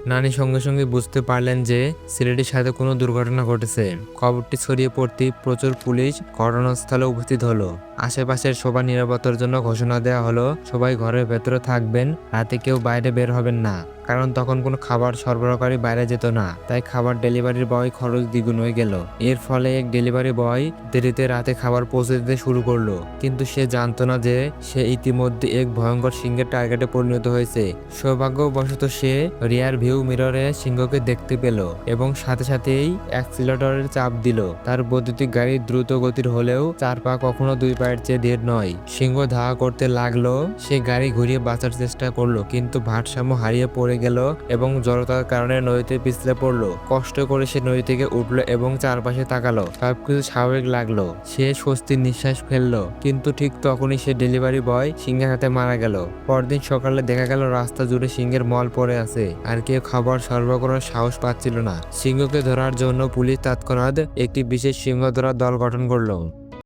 নানি সঙ্গে সঙ্গে বুঝতে পারলেন যে ছেলেটির সাথে কোনো দুর্ঘটনা ঘটেছে। খবরটি ছড়িয়ে পড়তেই প্রচুর পুলিশ ঘটনাস্থলে উপস্থিত হলো। আশেপাশের সবার নিরাপত্তার জন্য ঘোষণা দেওয়া হলো, সবাই ঘরের ভেতরে থাকবেন, রাতে কেউ বাইরে বের হবেন না। কারণ তখন কোনো খাবার সরবরাহকারী বাইরে যেত না, তাই খাবার ডেলিভারি বয় খরচ দ্বিগুণ হয়ে গেল। এর ফলে এক ডেলিভারি বয় দেরিতে রাতে খাবার পৌঁছে দিতে শুরু করলো, কিন্তু সে জানতো না যে সে ইতিমধ্যে এক ভয়ঙ্কর সিংহের টার্গেটে পরিণত হয়েছে। সৌভাগ্যবশত সে রিয়ার ভিউ মিররে সিংহকে দেখতে পেল এবং সাথে সাথেই অ্যাক্সিলারেটরের চাপ দিল। তার বৈদ্যুতিক গাড়ি দ্রুত গতির হলেও 4 পা কখনো 2 পায়ের চেয়ে ধীর নয়। সিংহ ধাওয়া করতে লাগলো। সে গাড়ি ঘুরিয়ে বাঁচার চেষ্টা করলো, কিন্তু ভারসাম্য হারিয়ে পড়ে গেল এবং জড়তার কারণে নদীতে পিছলে পড়লো। কষ্ট করে সে নদী থেকে উঠলো এবং চারপাশে তাকালো। সবকিছু স্বাভাবিক লাগলো। সে স্বস্তির নিঃশ্বাস ফেললো, কিন্তু ঠিক তখনই সে ডেলিভারি বয় সিংহের হাতে মারা গেল। পরদিন সকালে দেখা গেল রাস্তা জুড়ে সিংহের মল পড়ে আছে, আর কেউ খাবার সরবরাহ করার সাহস পাচ্ছিল না। সিংহকে ধরার জন্য পুলিশ তৎক্ষণাৎ একটি বিশেষ সিংহ ধরার দল গঠন করলো।